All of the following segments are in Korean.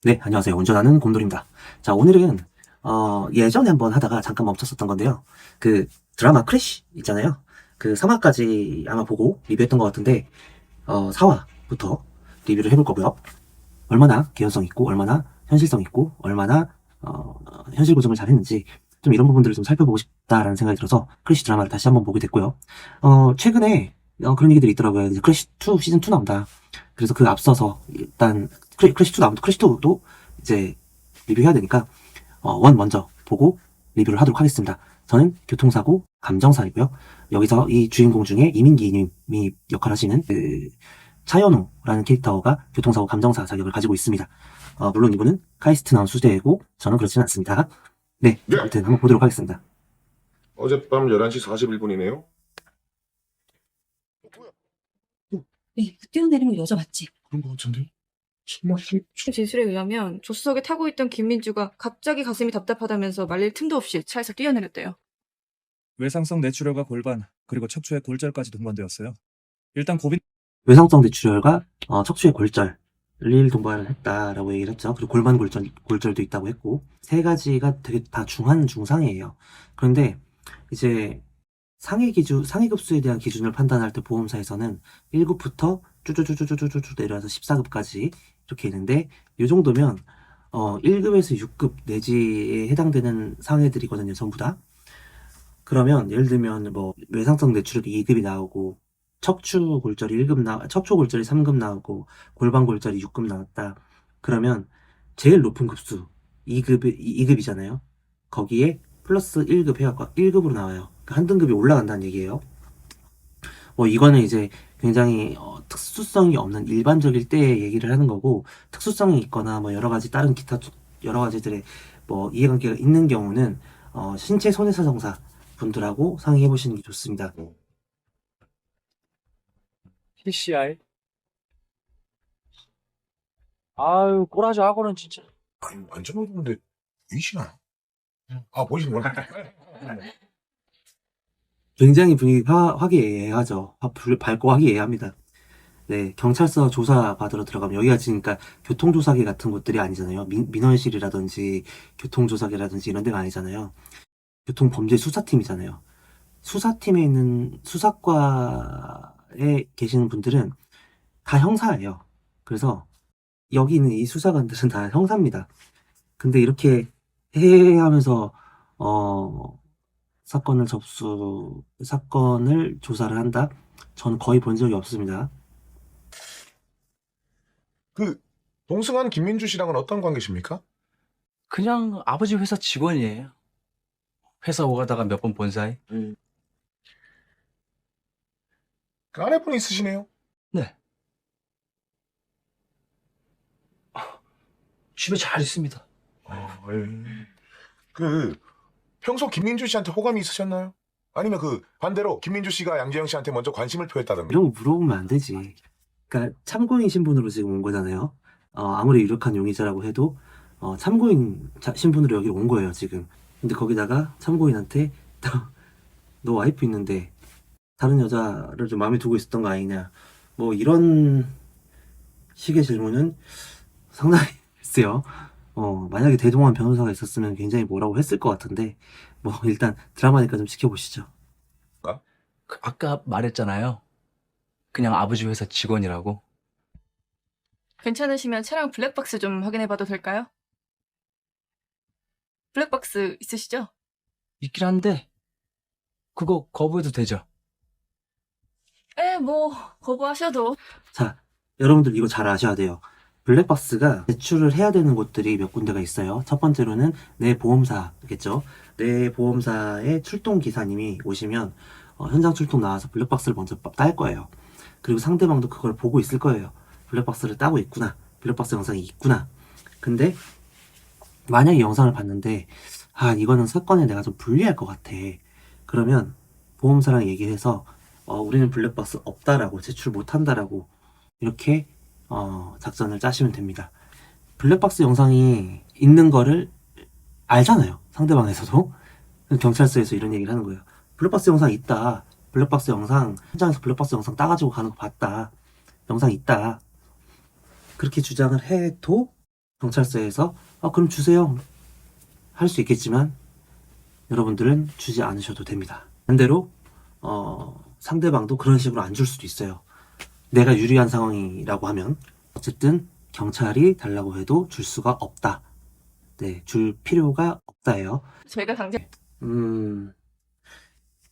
네, 안녕하세요. 운전하는 곰돌입니다. 자, 오늘은, 예전에 한번 하다가 잠깐 멈췄었던 건데요. 그 드라마 크래쉬 있잖아요. 그 3화까지 아마 보고 리뷰했던 것 같은데, 4화부터 리뷰를 해볼 거고요. 얼마나 개연성 있고, 얼마나 현실성 있고, 얼마나, 현실 고증을 잘 했는지, 좀 이런 부분들을 좀 살펴보고 싶다라는 생각이 들어서 크래쉬 드라마를 다시 한번 보게 됐고요. 최근에, 그런 얘기들이 있더라고요. 이제 크래쉬2 시즌2 나온다. 그래서 그 앞서서 일단 크래쉬2 나오면 크래쉬2도 이제 리뷰해야 되니까 원 먼저 보고 리뷰를 하도록 하겠습니다. 저는 교통사고 감정사이고요. 여기서 이 주인공 중에 이민기 님이 역할하시는 그 차연우라는 캐릭터가 교통사고 감정사 자격을 가지고 있습니다. 물론 이분은 카이스트 나온 수재이고 저는 그렇지는 않습니다. 네, 네. 아무튼 한번 보도록 하겠습니다. 어젯밤 11시 41분이네요. 네, 뛰어내린 거 여자 맞지? 그런 거 같은데? 정말 진술에 의하면 조수석에 타고 있던 김민주가 갑자기 가슴이 답답하다면서 말릴 틈도 없이 차에서 뛰어내렸대요. 외상성 뇌출혈과 골반, 그리고 척추의 골절까지 동반되었어요. 일단 고빈 외상성 뇌출혈과 척추의 골절을 동반을 했다라고 얘기를 했죠. 그리고 골반 골절도 있다고 했고 세 가지가 되게 다 중한 중상이에요. 그런데 이제 상해급수에 대한 기준을 판단할 때 보험사에서는 1급부터 쭈쭈쭈쭈쭈쭈 내려와서 14급까지 이렇게 있는데 이 정도면 1급에서 6급 내지에 해당되는 상해들이거든요, 전부 다. 그러면 예를 들면 뭐 외상성 뇌출혈이 2급이 나오고 척추 골절이 3급 나오고 골반 골절이 6급 나왔다. 그러면 제일 높은 급수 2급이잖아요. 거기에 플러스 1급 해갖고 1급으로 나와요. 그러니까 한 등급이 올라간다는 얘기예요. 뭐 이거는 이제 굉장히 특수성이 없는 일반적일 때 얘기를 하는 거고 특수성이 있거나 뭐 여러 가지 다른 기타 여러 가지들의 뭐 이해관계가 있는 경우는 신체 손해사정사 분들하고 상의해 보시는 게 좋습니다. PCI? 아유, 꼬라지 하고는 진짜. 아니, 완전 어두운데 보이시나? 보이시는구나. 굉장히 분위기 화기애애하죠. 밝고 화기애애합니다. 네, 경찰서 조사 받으러 들어가면 여기가 지금 그러니까 교통조사기 같은 곳들이 아니잖아요. 민원실이라든지 교통조사기라든지 이런 데가 아니잖아요. 교통범죄수사팀이잖아요. 수사팀에 있는 수사과에 계시는 분들은 다 형사예요. 그래서 여기 있는 이 수사관들은 다 형사입니다. 근데 이렇게 해하면서 사건을 조사를 한다? 저는 거의 본 적이 없습니다. 그 동승한 김민주 씨랑은 어떤 관계십니까? 그냥 아버지 회사 직원이에요. 회사 오가다가 몇 번 본 사이? 그 아내분이 있으시네요. 네. 집에 잘 있습니다. 예. 그 평소 김민주 씨한테 호감이 있으셨나요? 아니면 그 반대로 김민주 씨가 양재영 씨한테 먼저 관심을 표했다든가. 이런 거 물어보면 안 되지. 그러니까 참고인 신분으로 지금 온 거잖아요. 아무리 유력한 용의자라고 해도 참고인 신분으로 여기 온 거예요, 지금. 근데 거기다가 참고인한테 너 와이프 있는데 다른 여자를 좀 마음에 두고 있었던 거 아니냐. 뭐 이런 식의 질문은 상당히 글쎄요. 만약에 대동환 변호사가 있었으면 굉장히 뭐라고 했을 것 같은데 뭐 일단 드라마니까 좀 지켜보시죠. 아까 말했잖아요. 그냥 아버지 회사 직원이라고. 괜찮으시면 차량 블랙박스 좀 확인해봐도 될까요? 블랙박스 있으시죠? 있긴 한데, 그거 거부해도 되죠? 뭐 거부하셔도. 자, 여러분들 이거 잘 아셔야 돼요. 블랙박스가 제출을 해야 되는 곳들이 몇 군데가 있어요. 첫 번째로는 내 보험사겠죠. 내 보험사의 출동 기사님이 오시면 현장 출동 나와서 블랙박스를 먼저 딸 거예요. 그리고 상대방도 그걸 보고 있을 거예요. 블랙박스를 따고 있구나. 블랙박스 영상이 있구나. 근데 만약에 영상을 봤는데 이거는 사건에 내가 좀 불리할 것 같아. 그러면 보험사랑 얘기해서 우리는 블랙박스 없다라고 제출 못한다라고 이렇게 작전을 짜시면 됩니다. 블랙박스 영상이 있는 거를 알잖아요. 상대방에서도. 경찰서에서 이런 얘기를 하는 거예요. 블랙박스 영상 있다. 블랙박스 영상 현장에서 블랙박스 영상 따가지고 가는 거 봤다. 영상 있다. 그렇게 주장을 해도 경찰서에서 그럼 주세요 할 수 있겠지만 여러분들은 주지 않으셔도 됩니다. 반대로 상대방도 그런 식으로 안 줄 수도 있어요. 내가 유리한 상황이라고 하면 어쨌든 경찰이 달라고 해도 줄 수가 없다. 네, 줄 필요가 없다예요. 저희가 강제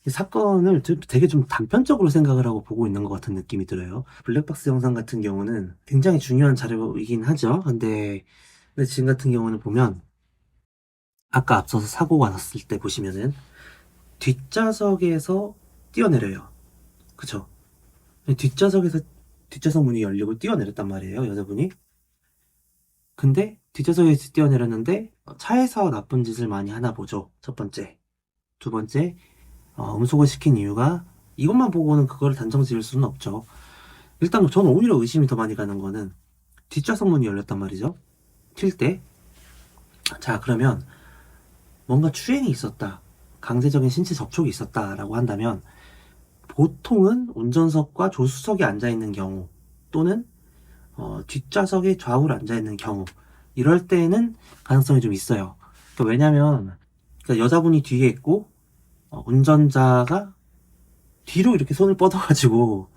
이 사건을 되게 좀 단편적으로 생각을 하고 보고 있는 것 같은 느낌이 들어요. 블랙박스 영상 같은 경우는 굉장히 중요한 자료이긴 하죠. 근데 지금 같은 경우는 보면 아까 앞서서 사고가 났을 때 보시면은 뒷좌석에서 뛰어내려요. 그쵸? 뒷좌석에서 뒷좌석 문이 열리고 뛰어내렸단 말이에요, 여자분이. 근데 뒷좌석에서 뛰어내렸는데 차에서 나쁜 짓을 많이 하나 보죠. 첫 번째. 두 번째, 음속을 시킨 이유가 이것만 보고는 그거를 단정 지을 수는 없죠. 일단 저는 오히려 의심이 더 많이 가는 거는 뒷좌석 문이 열렸단 말이죠. 튈 때. 자, 그러면 뭔가 추행이 있었다. 강제적인 신체 접촉이 있었다라고 한다면 보통은 운전석과 조수석에 앉아있는 경우 또는 뒷좌석에 좌우로 앉아있는 경우 이럴 때는 가능성이 좀 있어요. 그러니까 왜냐면 여자분이 뒤에 있고 운전자가 뒤로 이렇게 손을 뻗어가지고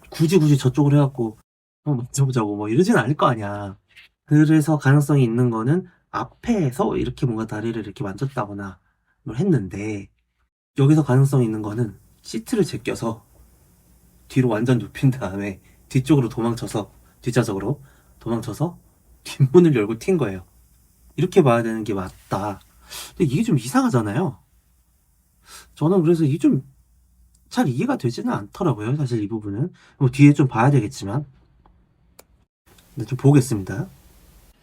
굳이 저쪽으로 해갖고 만져보자고 뭐 이러진 않을 거 아니야. 그래서 가능성이 있는 거는 앞에서 이렇게 뭔가 다리를 이렇게 만졌다거나 뭘 했는데 여기서 가능성이 있는 거는 시트를 제껴서 뒤로 완전 눕힌 다음에 뒤쪽으로 뒷좌석으로 도망쳐서 뒷문을 열고 튄 거예요. 이렇게 봐야 되는 게 맞다. 근데 이게 좀 이상하잖아요. 저는 그래서 이게 좀 잘 이해가 되지는 않더라고요. 사실 이 부분은 뭐 뒤에 좀 봐야 되겠지만 근데 좀 보겠습니다.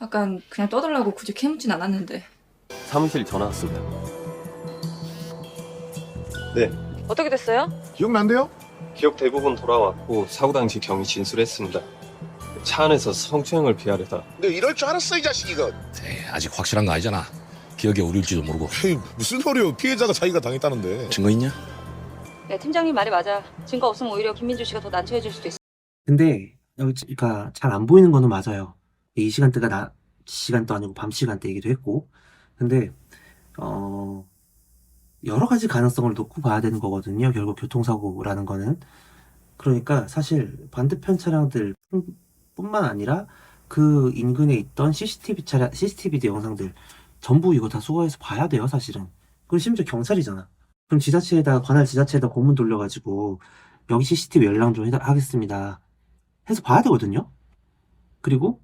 약간 그냥 떠들라고 굳이 캐묻진 않았는데. 사무실 전화 왔습니다. 어떻게 됐어요? 기억난대요? 기억 대부분 돌아왔고 사고 당시 경위 진술했습니다. 차 안에서 성추행을 피하려다 너 이럴 줄 알았어 이 자식 이거. 에이, 아직 확실한 거 아니잖아. 기억에 오릴지도 모르고. 에이, 무슨 소리요? 피해자가 자기가 당했다는데. 증거 있냐? 네, 팀장님 말이 맞아. 증거 없으면 오히려 김민주 씨가 더 난처해질 수도 있어. 근데 그러니까 잘 안 보이는 거는 맞아요. 이 시간대가 낮 시간도 아니고 밤 시간대이기도 했고 근데 여러 가지 가능성을 놓고 봐야 되는 거거든요. 결국 교통사고라는 거는. 그러니까 사실 반대편 차량들 뿐만 아니라 그 인근에 있던 CCTV 영상들 전부 이거 다 수거해서 봐야 돼요, 사실은. 그리고 심지어 경찰이잖아. 그럼 관할 지자체에다 고문 돌려가지고 여기 CCTV 열람 좀 하겠습니다. 해서 봐야 되거든요. 그리고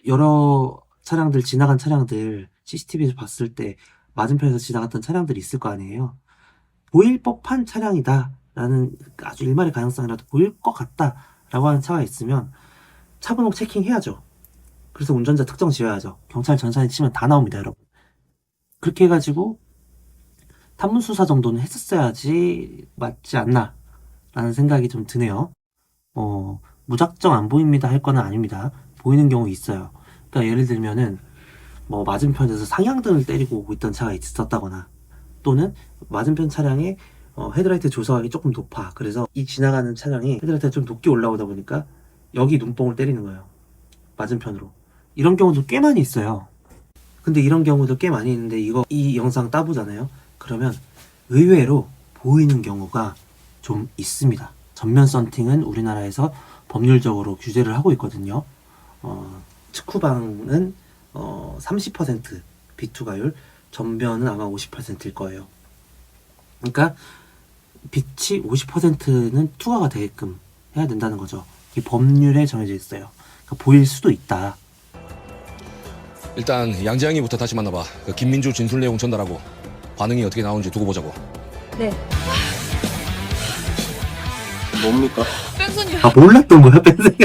여러 지나간 차량들 CCTV에서 봤을 때 맞은편에서 지나갔던 차량들이 있을 거 아니에요. 보일 법한 차량이다라는 아주 일말의 가능성이라도 보일 것 같다라고 하는 차가 있으면 차 번호 체킹해야죠. 그래서 운전자 특정 지어야죠. 경찰 전산에 치면 다 나옵니다, 여러분. 그렇게 해가지고 탐문 수사 정도는 했었어야지 맞지 않나 라는 생각이 좀 드네요. 무작정 안 보입니다 할 거는 아닙니다. 보이는 경우 있어요. 그러니까 예를 들면은 뭐 맞은편에서 상향등을 때리고 오고 있던 차가 있었다거나 또는 맞은편 차량에 헤드라이트 조성하기 조금 높아. 그래서 이 지나가는 차량이 헤드라이트가 좀 높게 올라오다 보니까 여기 눈뽕을 때리는 거예요. 맞은편으로. 이런 경우도 꽤 많이 있어요. 근데 이런 경우도 꽤 많이 있는데 이 영상 따보잖아요. 그러면 의외로 보이는 경우가 좀 있습니다. 전면 썬팅은 우리나라에서 법률적으로 규제를 하고 있거든요. 측후방은 30% 비투가율, 전면은 아마 50%일 거예요. 그러니까 빛이 50%는 투과가 되게끔 해야 된다는 거죠. 이 법률에 정해져 있어요. 그러니까 보일 수도 있다. 일단 양재영이부터 다시 만나봐. 그 김민주 진술 내용 전달하고 반응이 어떻게 나오는지 두고 보자고. 네. 뭡니까? 뺑소니. 몰랐던 거야, 뺀생이.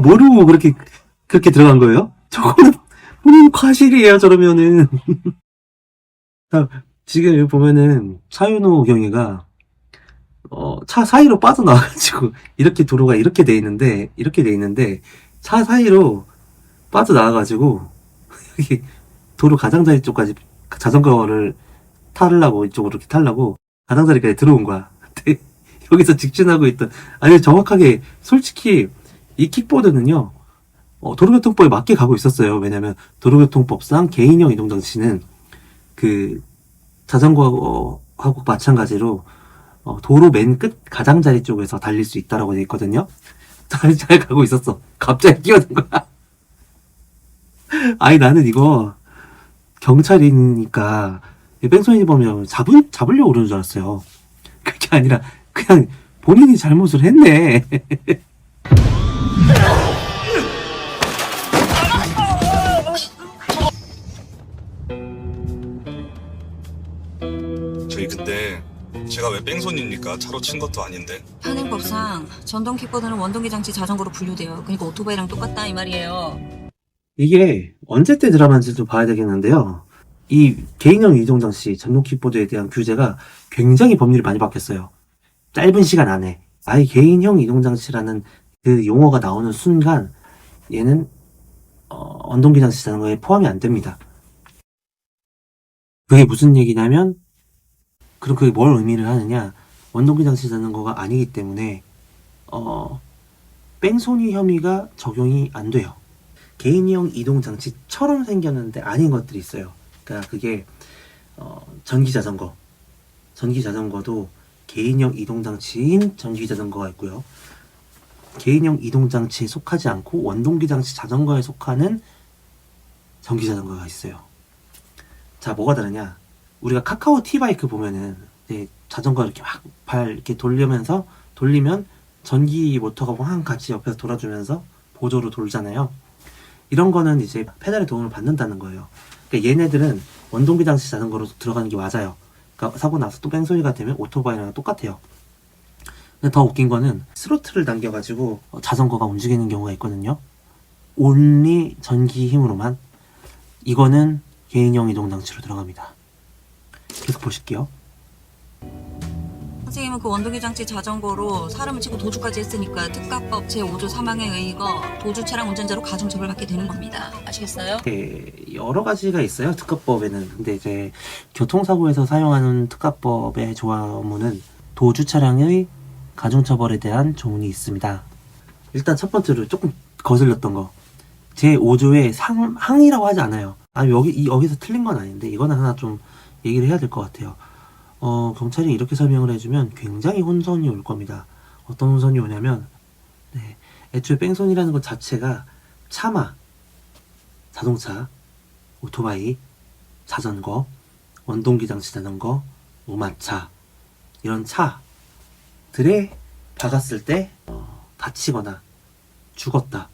모르고 그렇게 들어간 거예요? 저거는 본인 과실이에요, 저러면은. 지금 여기 보면은 차윤호 경위가 차 사이로 빠져나와가지고 도로가 이렇게 돼 있는데 차 사이로 빠져나와가지고 여기 도로 가장자리 쪽까지 자전거를 이쪽으로 이렇게 타려고 가장자리까지 들어온 거야. 근데 여기서 직진하고 있던 정확하게 솔직히 이 킥보드는요 도로교통법에 맞게 가고 있었어요. 왜냐면 도로교통법상 개인형 이동장치는 그 자전거하고 마찬가지로 도로 맨 끝 가장자리 쪽에서 달릴 수 있다라고 돼 있거든요. 잘 가고 있었어. 갑자기 뛰어든 거야. 아니 나는 이거 경찰이니까 뺑소니 보면 잡으려고 그러는 줄 알았어요. 그게 아니라 그냥 본인이 잘못을 했네. 저희 근데 제가 왜 뺑소니입니까? 차로 친 것도 아닌데. 현행법상 전동 킥보드는 원동기 장치 자전거로 분류돼요. 그러니까 오토바이랑 똑같다 이 말이에요. 이게 언제 때 드라마인지 좀 봐야 되겠는데요. 이 개인형 이동장치 전동 킥보드에 대한 규제가 굉장히 법률이 많이 바뀌었어요. 짧은 시간 안에. 아예 개인형 이동장치라는 그 용어가 나오는 순간 얘는 원동기 장치 자전거에 포함이 안 됩니다. 그게 무슨 얘기냐면 그럼 그게 뭘 의미를 하느냐, 원동기 장치 자전거가 아니기 때문에 뺑소니 혐의가 적용이 안 돼요. 개인형 이동장치처럼 생겼는데 아닌 것들이 있어요. 그러니까 그게 전기자전거도 개인형 이동장치인 전기자전거가 있고요. 개인형 이동장치에 속하지 않고 원동기장치 자전거에 속하는 전기자전거가 있어요. 자, 뭐가 다르냐? 우리가 카카오 티바이크 보면은 이제 자전거 이렇게 막 발 이렇게 돌리면 전기 모터가 확 같이 옆에서 돌아주면서 보조로 돌잖아요. 이런 거는 이제 페달의 도움을 받는다는 거예요. 그러니까 얘네들은 원동기 장치 자전거로 들어가는 게 맞아요. 그러니까 사고 나서 또 뺑소니가 되면 오토바이랑 똑같아요. 근데 더 웃긴 거는 스로틀을 당겨가지고 자전거가 움직이는 경우가 있거든요. 온리 전기 힘으로만. 이거는 개인형 이동장치로 들어갑니다. 계속 보실게요. 선생님은 그 원동기 장치 자전거로 사람을 치고 도주까지 했으니까 특가법 제5조 3항에 의거 도주 차량 운전자로 가중 처벌받게 되는 겁니다. 아시겠어요? 여러 가지가 있어요, 특가법에는. 근데 이제 교통사고에서 사용하는 특가법의 조항문은 도주 차량의 가중처벌에 대한 조문이 있습니다. 일단 첫 번째로 조금 거슬렸던 거. 제5조의 항이라고 하지 않아요. 여기서 틀린 건 아닌데, 이거는 하나 좀 얘기를 해야 될 것 같아요. 경찰이 이렇게 설명을 해주면 굉장히 혼선이 올 겁니다. 어떤 혼선이 오냐면, 애초에 뺑소니라는 것 자체가 차마, 자동차, 오토바이, 자전거, 원동기 장치 자전거, 오마차, 이런 차들에 박았을 때 다치거나 죽었다.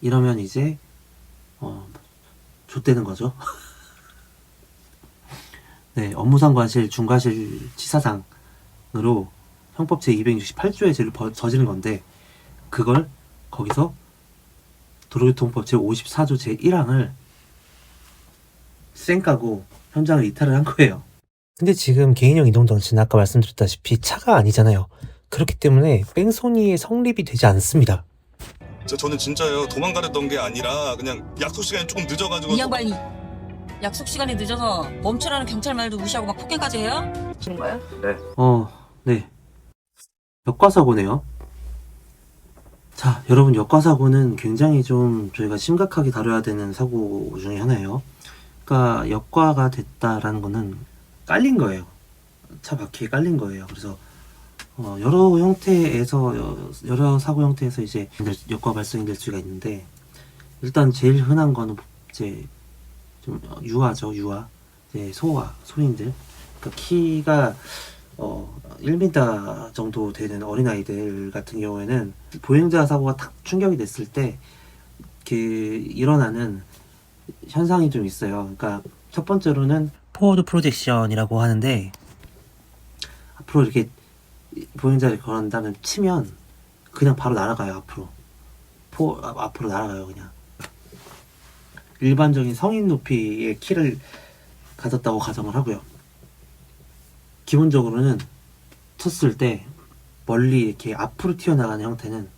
이러면 이제 좆되는 거죠. 네, 업무상 과실, 중과실 치사상으로 형법 제268조의 죄를 저지른 건데, 그걸 거기서 도로교통법 제54조 제1항을 쌩까고 현장을 이탈을 한 거예요. 근데 지금 개인형 이동장치는 아까 말씀드렸다시피 차가 아니잖아요. 그렇기 때문에 뺑소니의 성립이 되지 않습니다. 저는 진짜요. 도망가려던 게 아니라 그냥 약속 시간이 조금 늦어가지고. 이 양반이 약속 시간이 늦어서 멈추라는 경찰 말도 무시하고 막 폭행까지 해요? 그런가요? 네. 역과사고네요. 자, 여러분, 역과사고는 굉장히 좀 저희가 심각하게 다뤄야 되는 사고 중에 하나예요. 그러니까 역과가 됐다라는 거는 깔린 거예요. 차 바퀴에 깔린 거예요. 그래서 여러 사고 형태에서 이제 역과 발생이 될 수가 있는데, 일단 제일 흔한 거는 이제 좀 유아죠, 유아. 이제 소인들. 그러니까 키가 1m 정도 되는 어린아이들 같은 경우에는 보행자 사고가 탁 충격이 됐을 때 일어나는 현상이 좀 있어요. 그러니까 첫 번째로는 포워드 프로젝션이라고 하는데, 앞으로 이렇게 보행자를 걸어간다면 치면 그냥 바로 날아가요. 앞으로 날아가요. 그냥 일반적인 성인 높이의 키를 가졌다고 가정을 하고요. 기본적으로는 쳤을 때 멀리 이렇게 앞으로 튀어나가는 형태는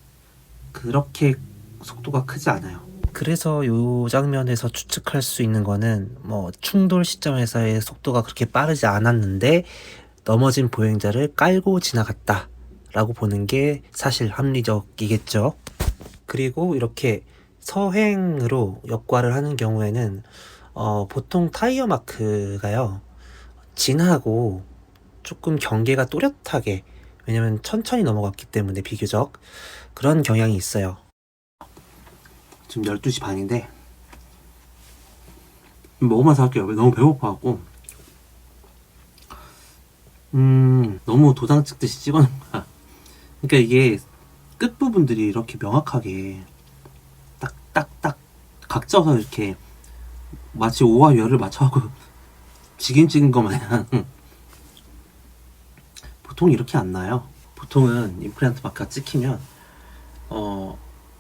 그렇게 속도가 크지 않아요. 그래서 이 장면에서 추측할 수 있는 거는 충돌 시점에서의 속도가 그렇게 빠르지 않았는데 넘어진 보행자를 깔고 지나갔다 라고 보는 게 사실 합리적이겠죠. 그리고 이렇게 서행으로 역과를 하는 경우에는 보통 타이어 마크가요, 진하고 조금 경계가 또렷하게, 왜냐면 천천히 넘어갔기 때문에 비교적 그런 경향이 있어요. 지금 12시 반인데 먹으면서 할게요. 너무 배고파갖고. 너무 도장 찍듯이 찍어놓은 거야. 그러니까 이게 끝부분들이 이렇게 명확하게 딱딱딱 각져서 이렇게 마치 오와 열을 맞춰하고 지긴 찍은 거 마냥 보통 이렇게 안 나요. 보통은 임플란트 마크가 찍히면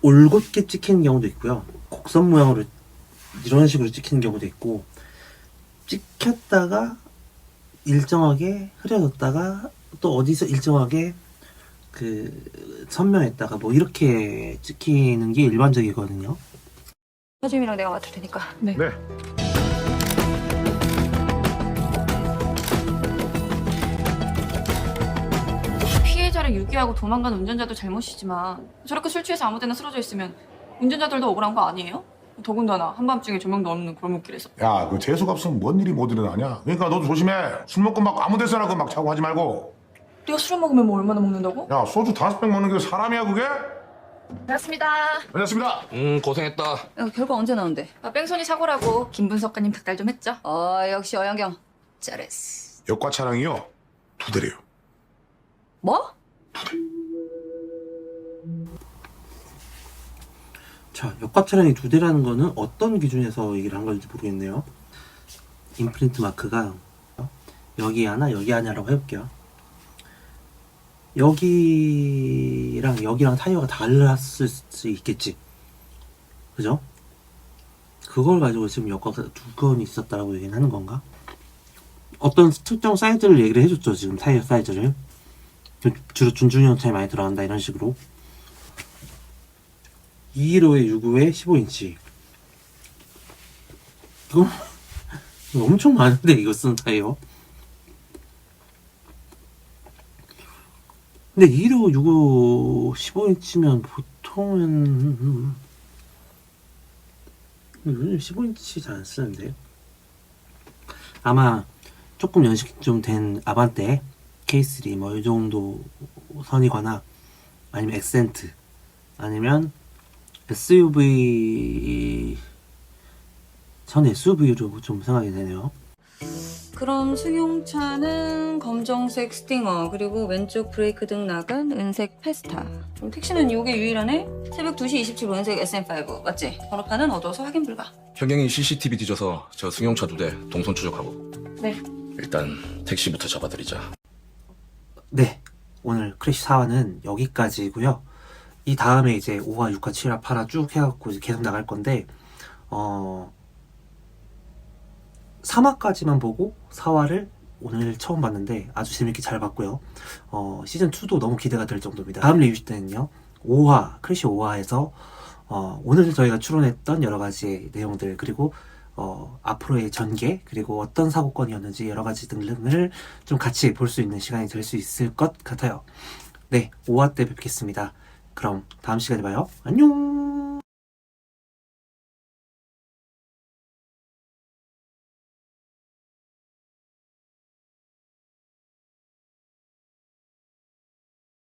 올곧게 찍히는 경우도 있고요, 곡선 모양으로 이런 식으로 찍히는 경우도 있고, 찍혔다가 일정하게 흐려졌다가 또 어디서 일정하게 그 선명했다가 뭐 이렇게 찍히는 게 일반적이거든요. 서주임이랑 내가 맡을 테니까. 네. 피해자를 유기하고 도망간 운전자도 잘못이지만 저렇게 술 취해서 아무데나 쓰러져 있으면 운전자들도 억울한 거 아니에요? 더군다나 한밤중에 조명도 없는 골목길에서. 야, 그 재수가 없으면 뭔 일이 못 일어나냐? 그러니까 너도 조심해. 술 먹고 막 아무 데서나 막 자고 하지 말고. 우리가 술을 먹으면 뭐 얼마나 먹는다고? 야, 소주 5병 먹는 게 사람이야 그게? 고맙습니다. 반갑습니다. 고생했다. 결과 언제 나온대? 뺑소니 사고라고 김 분석가님 득달 좀 했죠? 역시 어영경. 잘했어. 역과 차량이요 2대래요. 뭐? 자, 역과 차량이 2대라는 거는 어떤 기준에서 얘기를 한 건지 모르겠네요. 임프린트 마크가 여기 하나 여기 하나라고 해볼게요. 여기랑 타이어가 달랐을 수 있겠지, 그죠? 그걸 가지고 지금 역과가 2건이 있었다라고 얘기는 하는 건가? 어떤 특정 사이즈를 얘기를 해줬죠. 지금 타이어 사이즈를 주로 준중형 차이 많이 들어간다 이런 식으로. 215에 65에 15인치. 이거 엄청 많은데, 이거 쓰는 타이어. 근데 215, 65, 15인치면 보통은 15인치 잘 안 쓰는데. 아마 조금 연식 좀 된 아반떼, K3 뭐 이 정도 선이거나, 아니면 엑센트, 아니면 SUV, 전 SUV로 좀 생각이 되네요. 그럼 승용차는 검정색 스팅어, 그리고 왼쪽 브레이크 등 나간 은색 페스타. 그럼 택시는 이게 유일하네? 새벽 2시 27분 은색 SM5 맞지? 번호판은 어두워서 확인 불가. 현경이 CCTV 뒤져서 저 승용차 2대 동선 추적하고. 네. 일단 택시부터 잡아드리자. 네, 오늘 크래쉬 4화는 여기까지고요. 이 다음에 이제 5화, 6화, 7화, 8화 쭉 해갖고 이제 계속 나갈 건데, 3화까지만 보고 4화를 오늘 처음 봤는데 아주 재밌게 잘 봤고요. 시즌2도 너무 기대가 될 정도입니다. 다음 리뷰 때는요, 5화, 크래쉬 5화에서 오늘 저희가 추론했던 여러 가지 내용들, 그리고 앞으로의 전개, 그리고 어떤 사고건이었는지 여러 가지 등등을 좀 같이 볼 수 있는 시간이 될 수 있을 것 같아요. 네, 5화 때 뵙겠습니다. 그럼 다음 시간에 봐요. 안녕!